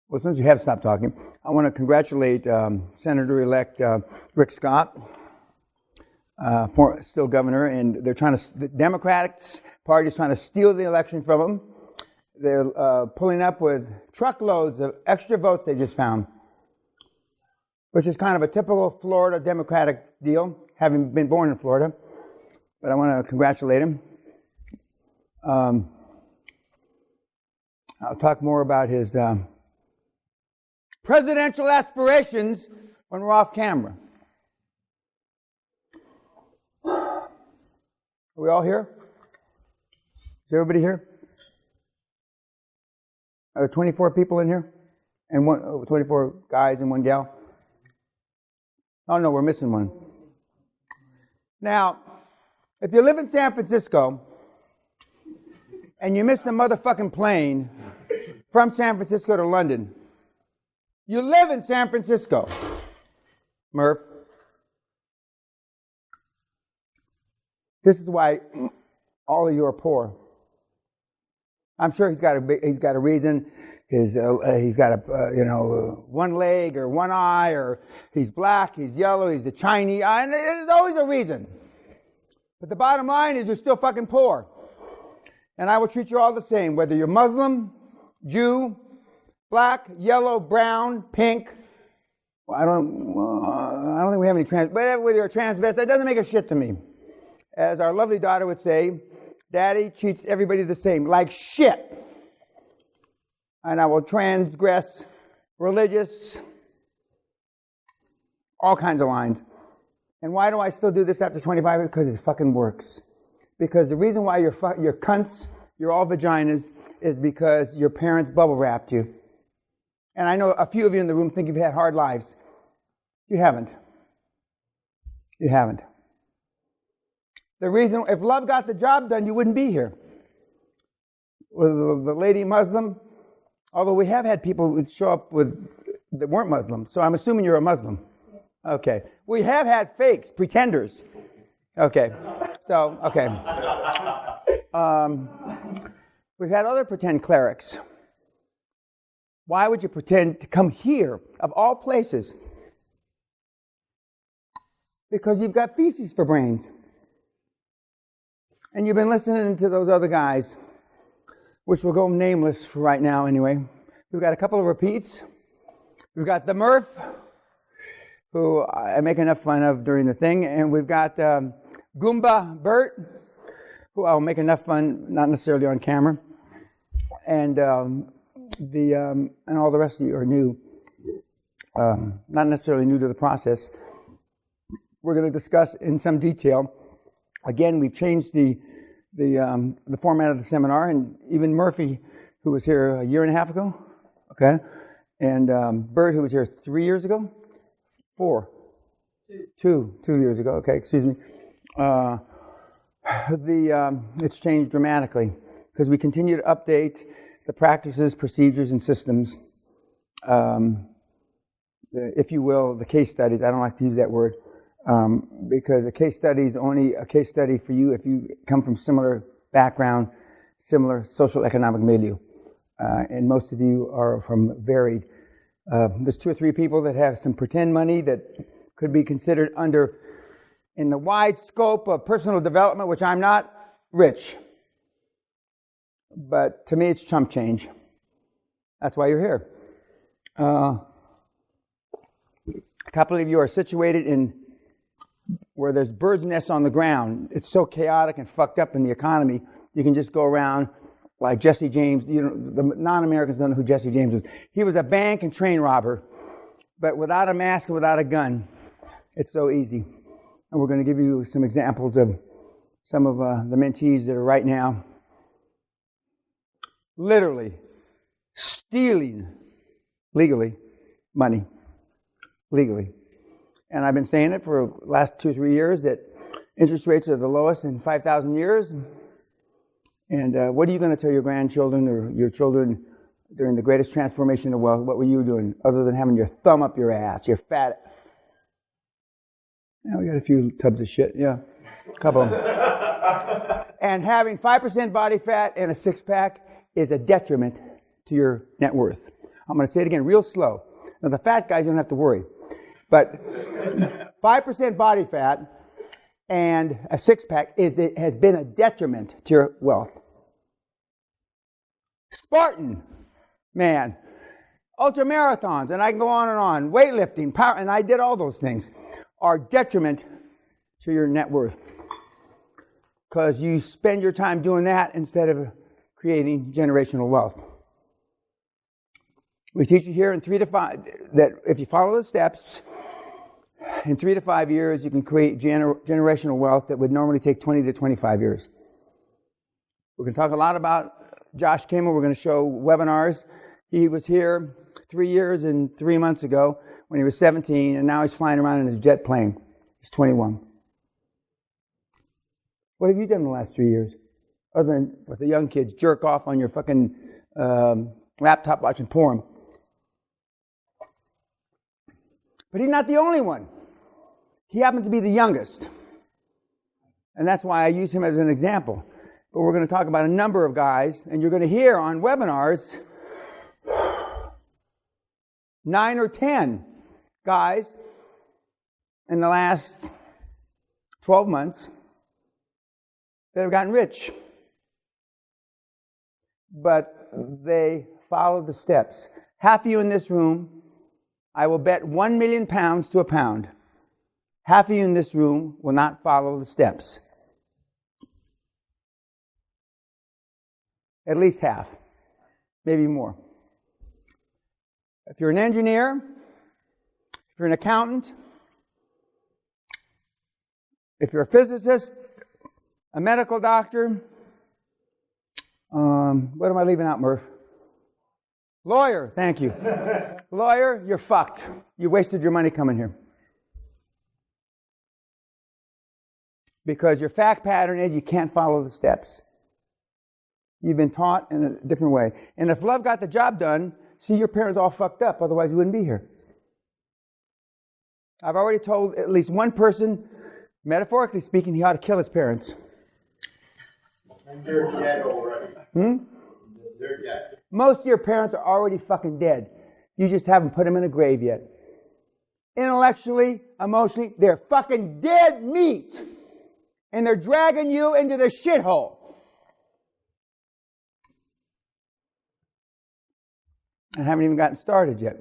Well, since you have stopped talking, I want to congratulate Senator-elect Rick Scott, still governor, and the Democratic Party is trying to steal the election from him. They're pulling up with truckloads of extra votes they just found, which is kind of a typical Florida Democratic deal, having been born in Florida. But I want to congratulate him. I'll talk more about his presidential aspirations when we're off camera. Are we all here? Is everybody here? Are there 24 people in here? And 24 guys and one gal? Oh, no, we're missing one. Now, if you live in San Francisco and you missed a motherfucking plane from San Francisco to London, you live in San Francisco, Murph. This is why all of you are poor. I'm sure he's got a reason. He's got one leg or one eye, or he's black, he's yellow, he's a Chinese. And there's always a reason. But the bottom line is you're still fucking poor. And I will treat you all the same, whether you're Muslim, Jew, black, yellow, brown, pink. Well, I don't think we have any but whether you're a transvestite, that doesn't make a shit to me. As our lovely daughter would say, Daddy treats everybody the same, like shit. And I will transgress religious, all kinds of lines. And why do I still do this after 25 years? Because it fucking works. Because the reason why you're cunts, you're all vaginas, is because your parents bubble wrapped you. And I know a few of you in the room think you've had hard lives. You haven't. You haven't. The reason, if love got the job done, you wouldn't be here. With the lady Muslim, although we have had people who show up that weren't Muslim, so I'm assuming you're a Muslim. Okay. We have had fakes, pretenders. Okay. So, okay. We've had other pretend clerics. Why would you pretend to come here, of all places? Because you've got feces for brains. And you've been listening to those other guys, which will go nameless for right now anyway. We've got a couple of repeats. We've got the Murph, who I make enough fun of during the thing. And we've got Goomba Bert, who I'll make enough fun, not necessarily on camera. And and all the rest of you are new, not necessarily new to the process. We're going to discuss in some detail. Again, we've changed the format of the seminar, and even Murphy, who was here a year and a half ago, okay, and Bert, who was here 3 years ago, 2 years ago, okay, excuse me. It's changed dramatically because we continue to update the practices, procedures, and systems. If you will, the case studies. I don't like to use that word. Because a case study is only a case study for you if you come from similar background, similar social economic milieu. And most of you are from varied. There's 2 or 3 people that have some pretend money that could be considered in the wide scope of personal development, which I'm not, rich. But to me, it's chump change. That's why you're here. A couple of you are situated in where there's birds' nests on the ground. It's so chaotic and fucked up in the economy, you can just go around like Jesse James. You know, the non-Americans don't know who Jesse James was. He was a bank and train robber, but without a mask and without a gun. It's so easy. And we're going to give you some examples of some of the mentees that are right now literally stealing legally money. Legally. And I've been saying it for the last 2 or 3 years that interest rates are the lowest in 5,000 years. And what are you going to tell your grandchildren or your children during the greatest transformation of wealth? What were you doing other than having your thumb up your ass, your fat? Yeah, we got a few tubs of shit. Yeah, a couple of them. And having 5% body fat and a six-pack is a detriment to your net worth. I'm going to say it again real slow. Now, the fat guys, you don't have to worry. But 5% body fat and a six-pack has been a detriment to your wealth. Spartan, man, ultramarathons, and I can go on, weightlifting, power, and I did all those things, are detriment to your net worth. Because you spend your time doing that instead of creating generational wealth. We teach you here in 3 to 5 that if you follow the steps, in 3 to 5 years you can create generational wealth that would normally take 20 to 25 years. We're going to talk a lot about Josh Kimmel. We're going to show webinars. He was here 3 years and 3 months ago when he was 17, and now he's flying around in his jet plane. He's 21. What have you done in the last 3 years? Other than with the young kids, jerk off on your fucking laptop watching porn. But he's not the only one. He happens to be the youngest. And that's why I use him as an example. But we're going to talk about a number of guys, and you're going to hear on webinars 9 or 10 guys in the last 12 months that have gotten rich. But they followed the steps. Half of you in this room, I will bet 1 million pounds to a pound. Half of you in this room will not follow the steps. At least half, maybe more. If you're an engineer, if you're an accountant, if you're a physicist, a medical doctor, what am I leaving out, Murph? Lawyer, thank you. Lawyer, you're fucked. You wasted your money coming here. Because your fact pattern is you can't follow the steps. You've been taught in a different way. And if love got the job done, see, your parents all fucked up, otherwise you wouldn't be here. I've already told at least one person, metaphorically speaking, he ought to kill his parents. And they're dead already. They're dead. Most of your parents are already fucking dead. You just haven't put them in a grave yet. Intellectually, emotionally, they're fucking dead meat. And they're dragging you into the shithole. I haven't even gotten started yet.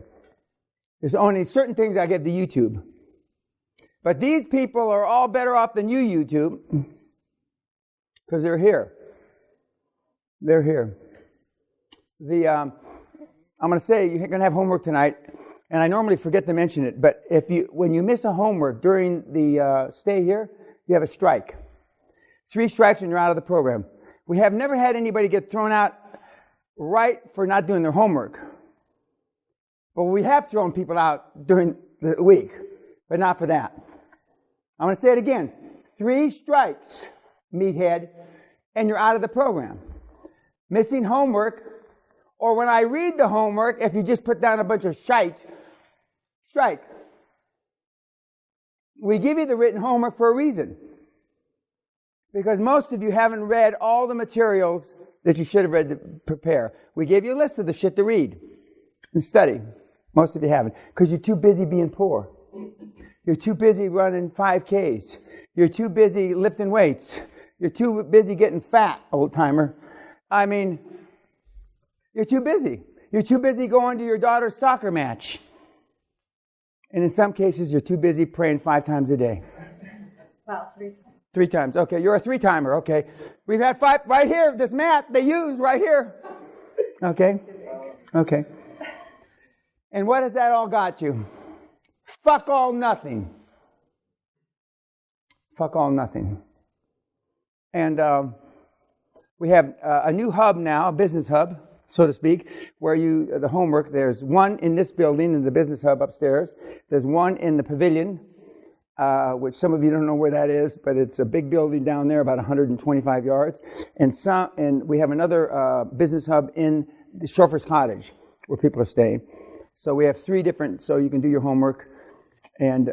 There's only certain things I give to YouTube. But these people are all better off than you, YouTube, because they're here. They're here. I'm going to say you're going to have homework tonight, and I normally forget to mention it, but when you miss a homework during the stay here, you have a strike. 3 strikes and you're out of the program. We have never had anybody get thrown out right for not doing their homework. But we have thrown people out during the week, but not for that. I'm going to say it again. 3 strikes, meathead, and you're out of the program. Missing homework, or when I read the homework, if you just put down a bunch of shite, strike. We give you the written homework for a reason. Because most of you haven't read all the materials that you should have read to prepare. We gave you a list of the shit to read and study. Most of you haven't. Because you're too busy being poor. You're too busy running 5Ks. You're too busy lifting weights. You're too busy getting fat, old-timer. I mean, you're too busy. You're too busy going to your daughter's soccer match. And in some cases, you're too busy praying 5 times a day. Well, 3 times. 3 times. Okay, you're a 3-timer. Okay. We've had 5 right here. This mat they use right here. Okay. Okay. And what has that all got you? Fuck all nothing. Fuck all nothing. And we have a new hub now, a business hub, so to speak, where the homework, there's one in this building, in the business hub upstairs. There's one in the pavilion, which some of you don't know where that is, but it's a big building down there, about 125 yards. And we have another business hub in the chauffeur's cottage, where people are staying. So we have 3 different, so you can do your homework. And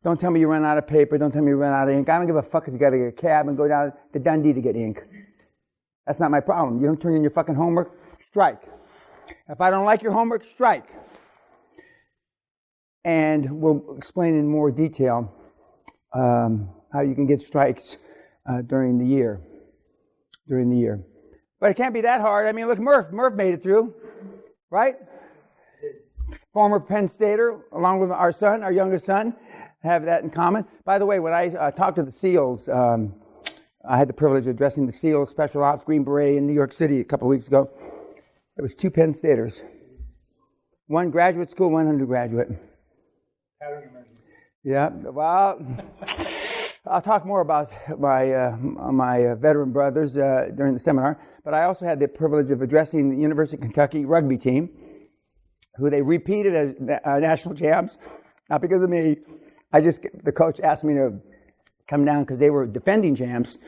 don't tell me you run out of paper. Don't tell me you run out of ink. I don't give a fuck if you got to get a cab and go down to Dundee to get ink. That's not my problem. You don't turn in your fucking homework, strike. If I don't like your homework, strike. And we'll explain in more detail how you can get strikes during the year. But it can't be that hard. I mean, look, Murph made it through, right? Former Penn Stater, along with our son, our youngest son, have that in common. By the way, when I talked to the SEALs, I had the privilege of addressing the SEALs Special Ops Green Beret in New York City a couple of weeks ago. There was 2 Penn Staters. One graduate school, one undergraduate. Yeah, well, I'll talk more about my veteran brothers during the seminar, but I also had the privilege of addressing the University of Kentucky rugby team, who they repeated as national champs. Not because of me. The coach asked me to come down because they were defending champs,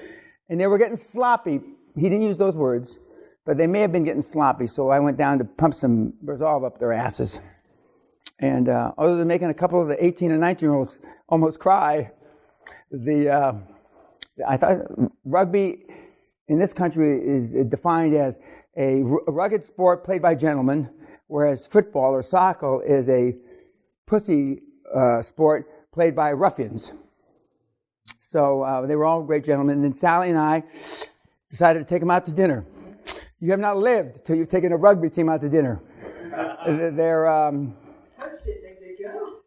and they were getting sloppy. He didn't use those words, but they may have been getting sloppy, so I went down to pump some resolve up their asses. And other than making a couple of the 18 and 19-year-olds almost cry, I thought rugby in this country is defined as a rugged sport played by gentlemen, whereas football or soccer is a pussy sport played by ruffians. So they were all great gentlemen. And then Sally and I decided to take them out to dinner. You have not lived till you've taken a rugby team out to dinner. They're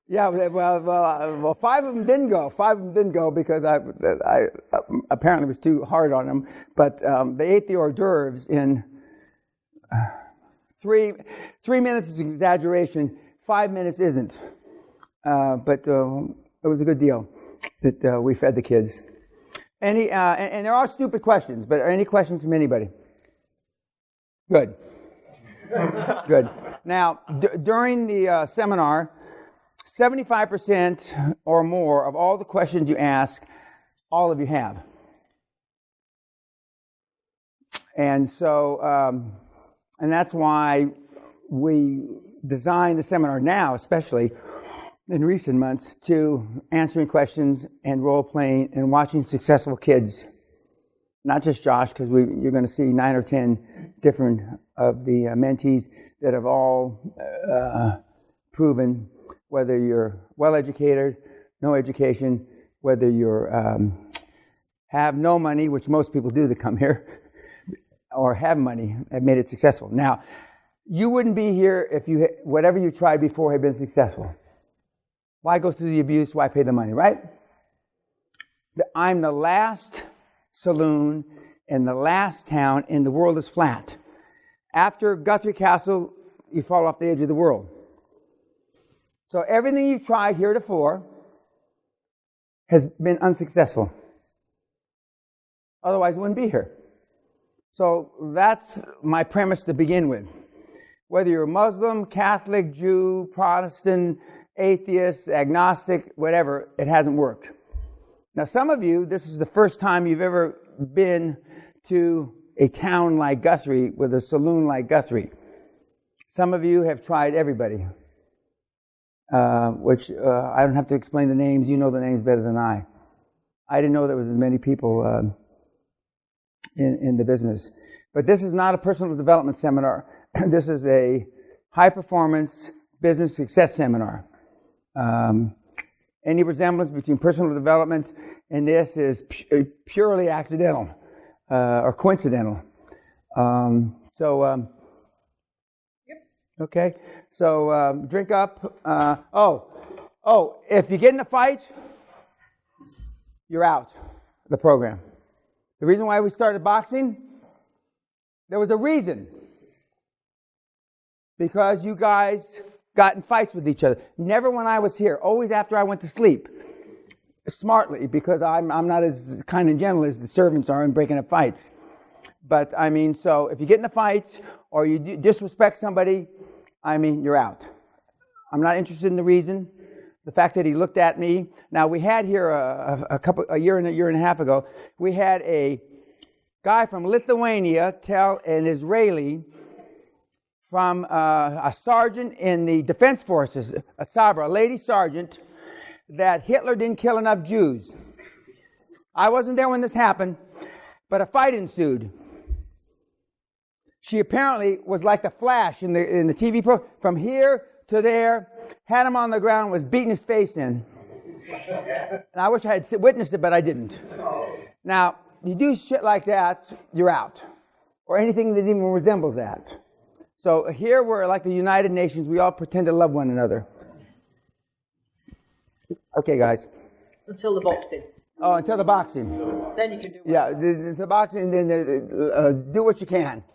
yeah, well, 5 of them didn't go. 5 of them didn't go because I apparently was too hard on them. But they ate the hors d'oeuvres in 3 minutes is exaggeration. 5 minutes isn't. But it was a good deal that we fed the kids. And there are stupid questions, but are any questions from anybody? Good. Good. Now, during the seminar, 75% or more of all the questions you ask, all of you have. And so, and that's why we designed the seminar now, especially in recent months, to answering questions and role-playing and watching successful kids. Not just Josh, because you're going to see 9 or 10 different of the mentees that have all proven, whether you're well-educated, no education, whether you're have no money, which most people do that come here, or have money, have made it successful. Now, you wouldn't be here if whatever you tried before had been successful. Why go through the abuse? Why pay the money, right? I'm the last saloon in the last town, and the world is flat. After Guthrie Castle, you fall off the edge of the world. So everything you've tried heretofore has been unsuccessful. Otherwise, you wouldn't be here. So that's my premise to begin with. Whether you're Muslim, Catholic, Jew, Protestant, atheist, agnostic, whatever, it hasn't worked. Now, some of you, this is the first time you've ever been to a town like Guthrie with a saloon like Guthrie. Some of you have tried everybody, which I don't have to explain the names. You know the names better than I. I didn't know there was as many people in the business. But this is not a personal development seminar. This is a high-performance business success seminar. Any resemblance between personal development and this is purely accidental or coincidental. Okay. So drink up. If you get in a fight, you're out of the program. The reason why we started boxing, there was a reason. Because you guys got in fights with each other. Never when I was here, always after I went to sleep. Smartly, because I'm not as kind and gentle as the servants are in breaking up fights. But, I mean, so if you get in a fight or you disrespect somebody, I mean, you're out. I'm not interested in the reason. The fact that he looked at me. Now, we had here a year and a half ago, we had a guy from Lithuania tell an Israeli from a sergeant in the defense forces, a Sabra, a lady sergeant, that Hitler didn't kill enough Jews. I wasn't there when this happened, but a fight ensued. She apparently was like the Flash in the TV program. From here to there, had him on the ground, was beating his face in. And I wish I had witnessed it, but I didn't. Now, you do shit like that, you're out. Or anything that even resembles that. So here we're like the United Nations. We all pretend to love one another. Okay, guys. Until the boxing. Oh, until the boxing. Then you can do it. Yeah, the boxing, then do what you can.